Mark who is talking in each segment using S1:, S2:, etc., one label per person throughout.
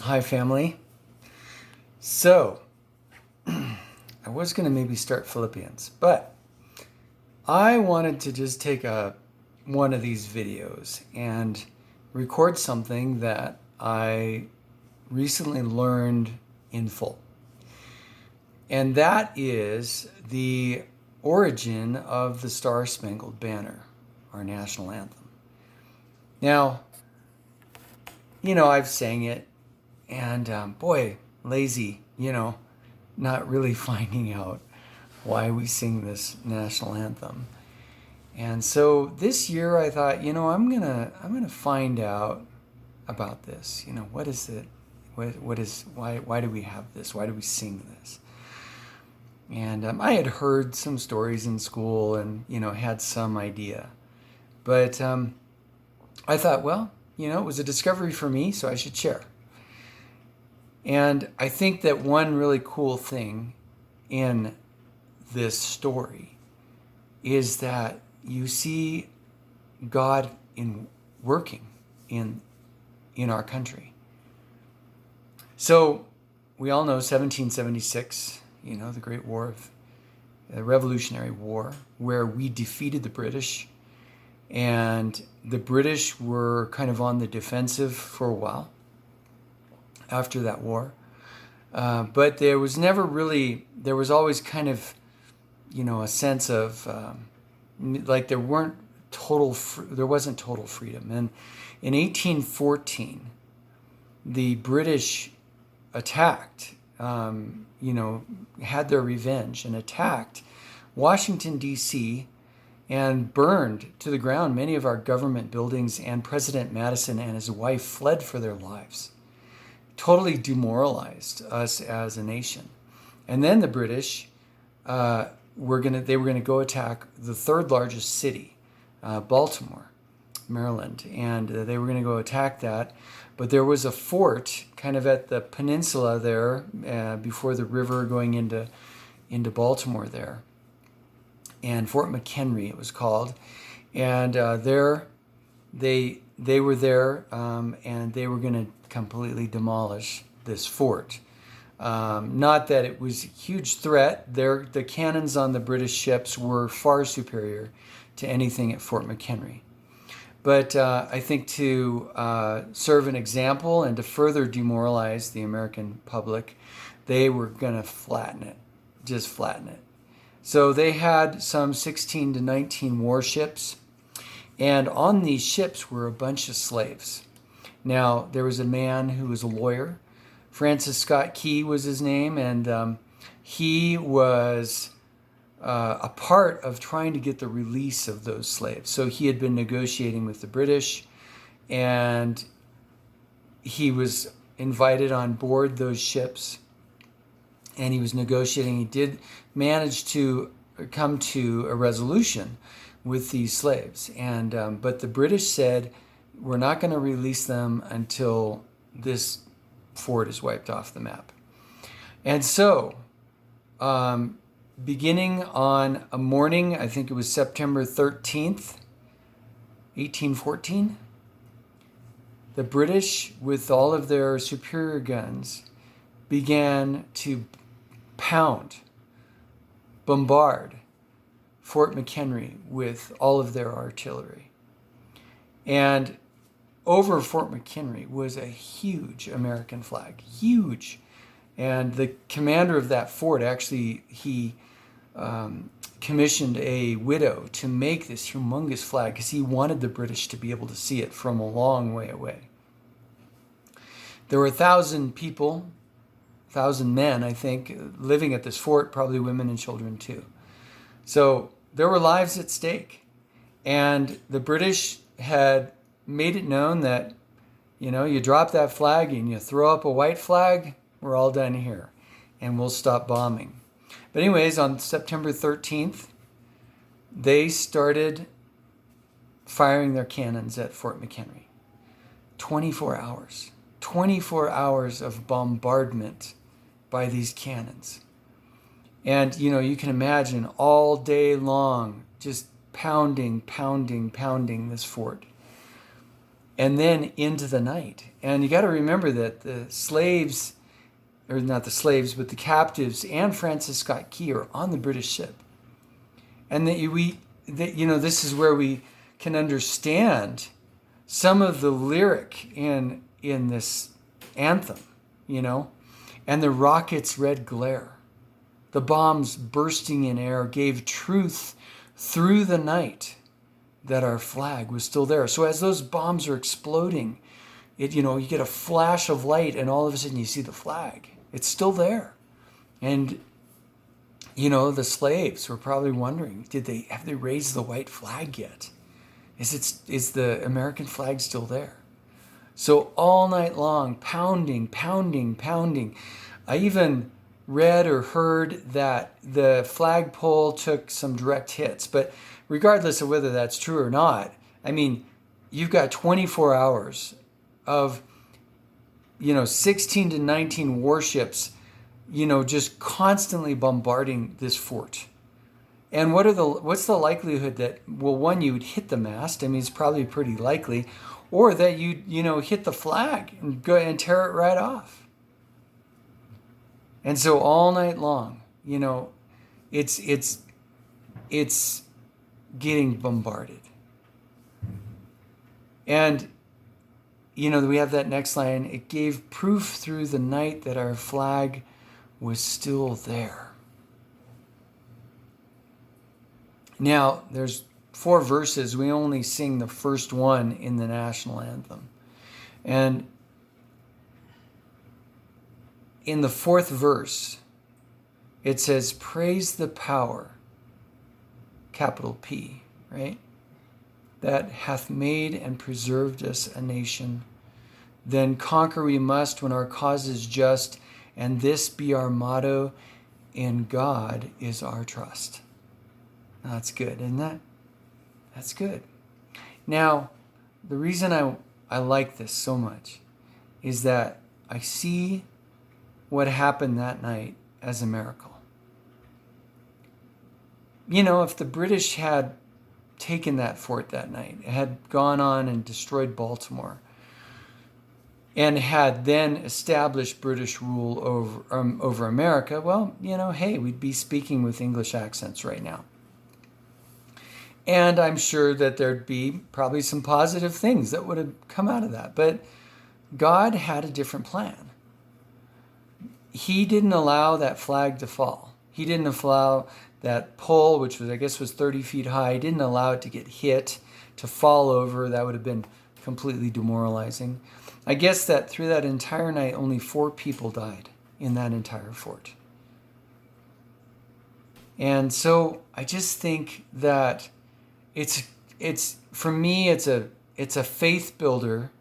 S1: Hi, family. So, I was going to maybe start Philippians, but I wanted to just take one of these videos and record something that I recently learned in full. And that is the origin of the Star Spangled Banner, our national anthem. Now, I've sang it, and boy, lazy, not really finding out why we sing this national anthem. And so this year I thought, I'm gonna find out about this. What is it? What is why do we have this? Why do we sing this? And I had heard some stories in school and had some idea, but I thought, well, it was a discovery for me, so I should share. And I think that one really cool thing in this story is that you see God in working in our country. So we all know 1776, the Great War of the Revolutionary War, where we defeated the British, and the British were kind of on the defensive for a while after that war. But there was never really, there was always kind of, a sense of like there wasn't total freedom. And in 1814, the British attacked, had their revenge and attacked Washington, D.C., and burned to the ground many of our government buildings, and President Madison and his wife fled for their lives. Totally demoralized us as a nation. And then the British were gonna go attack the third largest city, Baltimore, Maryland, and they were gonna go attack that. But there was a fort kind of at the peninsula there before the river going into Baltimore there, and Fort McHenry it was called, and there they were there, and they were going to completely demolish this fort. Not that it was a huge threat. The cannons on the British ships were far superior to anything at Fort McHenry. But I think to serve an example and to further demoralize the American public, they were going to just flatten it. So they had some 16 to 19 warships, and on these ships were a bunch of slaves. Now, there was a man who was a lawyer. Francis Scott Key was his name, and he was a part of trying to get the release of those slaves. So he had been negotiating with the British, and he was invited on board those ships, and he was negotiating. He did manage to come to a resolution with these slaves, and but the British said, we're not going to release them until this fort is wiped off the map. And so beginning on a morning, I think it was September 13th, 1814, the British, with all of their superior guns, began to bombard Fort McHenry with all of their artillery. And over Fort McHenry was a huge American flag, huge. And the commander of that fort, actually, he commissioned a widow to make this humongous flag because he wanted the British to be able to see it from a long way away. There were 1,000 people, 1,000 men, I think, living at this fort, probably women and children too. So there were lives at stake. And the British had made it known that, you drop that flag and you throw up a white flag, we're all done here, and we'll stop bombing. But anyways, on September 13th, they started firing their cannons at Fort McHenry. 24 hours of bombardment by these cannons. And, you can imagine all day long just pounding this fort. and then into the night. And you got to remember that the slaves, or not the slaves, but the captives and Francis Scott Key are on the British ship. And this is where we can understand some of the lyric in this anthem, and the rocket's red glare. The bombs bursting in air gave truth through the night that our flag was still there. So as those bombs are exploding, you get a flash of light, and all of a sudden you see the flag. It's still there. And the slaves were probably wondering, have they raised the white flag yet? Is the American flag still there? So all night long, pounding, pounding, pounding. I even read or heard that the flagpole took some direct hits. But regardless of whether that's true or not, I mean, you've got 24 hours of, 16 to 19 warships, just constantly bombarding this fort. And what's the likelihood that, well, one, you would hit the mast? I mean, it's probably pretty likely. Or that you'd, hit the flag and go and tear it right off. And so all night long, it's getting bombarded. And, we have that next line. It gave proof through the night that our flag was still there. Now, there's 4 verses. We only sing the first one in the national anthem. And in the 4th verse, it says, praise the power, capital P, right? That hath made and preserved us a nation. Then conquer we must when our cause is just, and this be our motto, in God is our trust. Now, that's good, isn't that? That's good. Now, the reason I like this so much is that I see what happened that night as a miracle. If the British had taken that fort that night, had gone on and destroyed Baltimore, and had then established British rule over America, well, hey, we'd be speaking with English accents right now. And I'm sure that there'd be probably some positive things that would have come out of that. But God had a different plan. He didn't allow that flag to fall. He didn't allow that pole, which was 30 feet high, he didn't allow it to get hit, to fall over. That would have been completely demoralizing. I guess that through that entire night, only 4 people died in that entire fort. And so I just think that it's for me, it's a faith builder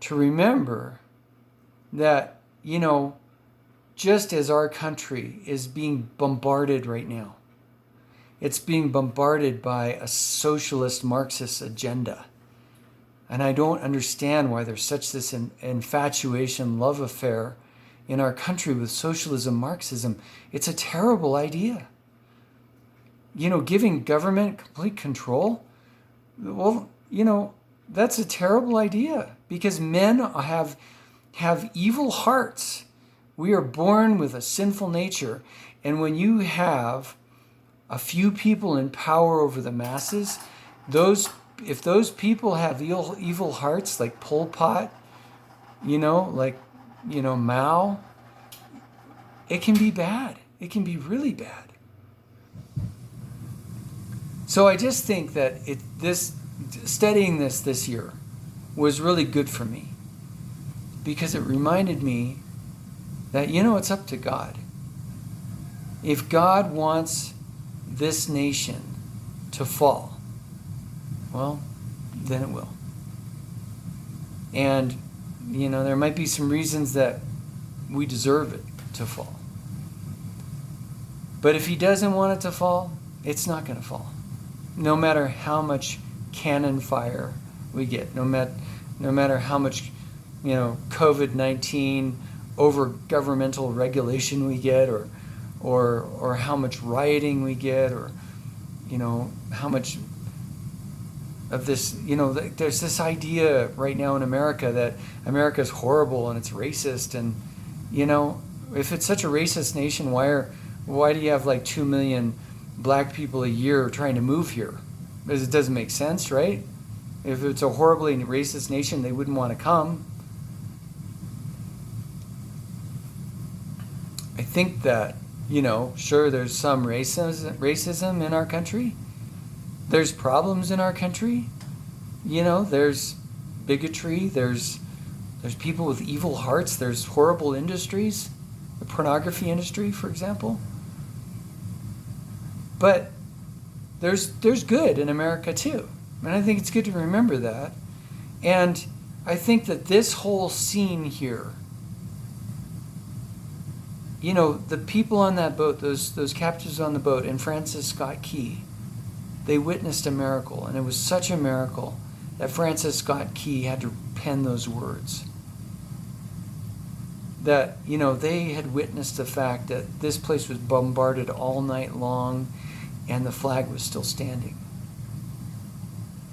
S1: to remember that, just as our country is being bombarded right now, it's being bombarded by a socialist Marxist agenda. And I don't understand why there's such this infatuation, love affair in our country with socialism, Marxism. It's a terrible idea. Giving government complete control, well, that's a terrible idea, because men have evil hearts. We are born with a sinful nature. And when you have a few people in power over the masses, if those people have evil hearts, like Pol Pot, Mao, it can be bad. It can be really bad. So I just think that studying this year was really good for me, because it reminded me that, it's up to God. If God wants this nation to fall, well, then it will. And, there might be some reasons that we deserve it to fall. But if he doesn't want it to fall, it's not going to fall. No matter how much cannon fire we get, no matter how much, COVID-19 over governmental regulation we get, or how much rioting we get, or how much of this, there's this idea right now in America that America is horrible and it's racist. And, if it's such a racist nation, why do you have like 2 million black people a year trying to move here? Because it doesn't make sense, right? If it's a horribly racist nation, they wouldn't want to come. I think that, sure, there's some racism in our country. There's problems in our country. There's bigotry. There's people with evil hearts. There's horrible industries, the pornography industry, for example. But there's good in America too. And I think it's good to remember that. And I think that this whole scene here, the people on that boat, those captives on the boat, and Francis Scott Key, they witnessed a miracle. And it was such a miracle that Francis Scott Key had to pen those words. That, they had witnessed the fact that this place was bombarded all night long and the flag was still standing.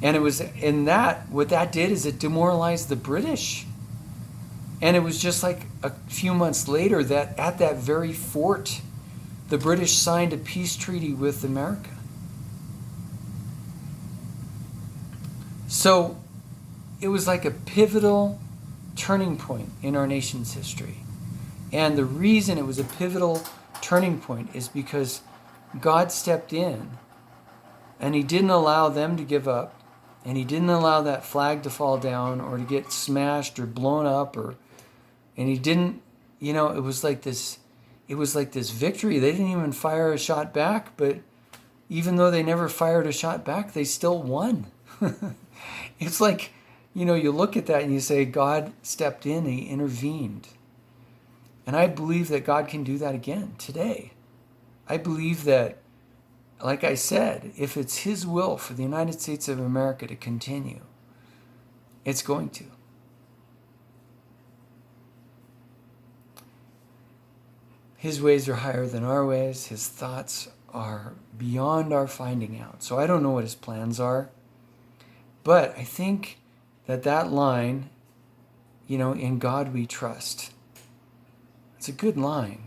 S1: And it was in that, what that did is it demoralized the British. And it was just like a few months later that at that very fort, the British signed a peace treaty with America. So it was like a pivotal turning point in our nation's history. And the reason it was a pivotal turning point is because God stepped in and he didn't allow them to give up, and he didn't allow that flag to fall down or to get smashed or blown up, and he didn't, it was like this victory. They didn't even fire a shot back, but even though they never fired a shot back, they still won. It's like, you look at that and you say, God stepped in, he intervened. And I believe that God can do that again today. I believe that, like I said, if it's his will for the United States of America to continue, it's going to. His ways are higher than our ways. His thoughts are beyond our finding out. So I don't know what his plans are. But I think that line, in God we trust, it's a good line,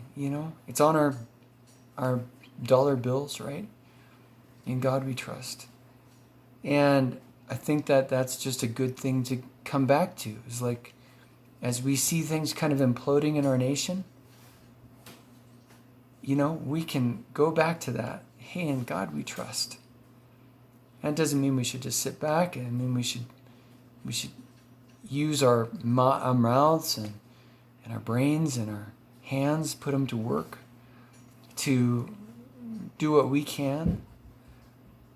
S1: It's on our dollar bills, right? In God we trust. And I think that's just a good thing to come back to. It's like, as we see things kind of imploding in our nation, we can go back to that. Hey, in God we trust. That doesn't mean we should just sit back. I mean, we should use our mouths and our brains and our hands, put them to work to do what we can.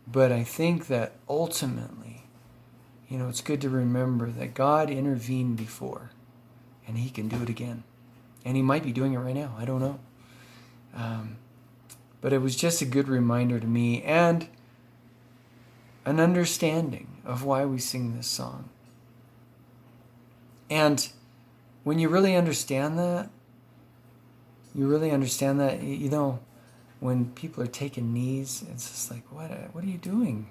S1: But I think that ultimately, it's good to remember that God intervened before, and he can do it again. And he might be doing it right now. I don't know. But it was just a good reminder to me and an understanding of why we sing this song. And when you really understand that, when people are taking knees, it's just like, what are you doing?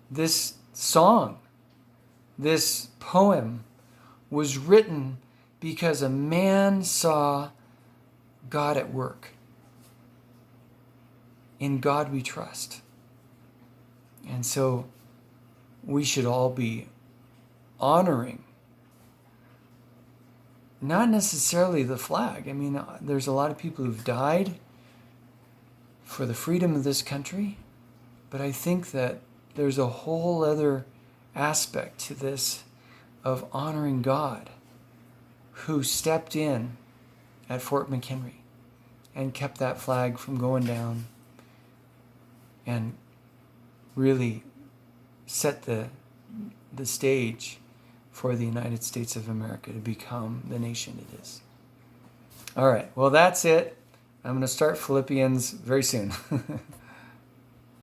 S1: This song, this poem was written because a man saw God at work. In God we trust. And so we should all be honoring, not necessarily the flag. I mean, there's a lot of people who've died for the freedom of this country, but I think that there's a whole other aspect to this of honoring God, who stepped in at Fort McHenry and kept that flag from going down and really set the stage for the United States of America to become the nation it is. All right, well, that's it. I'm going to start Philippians very soon.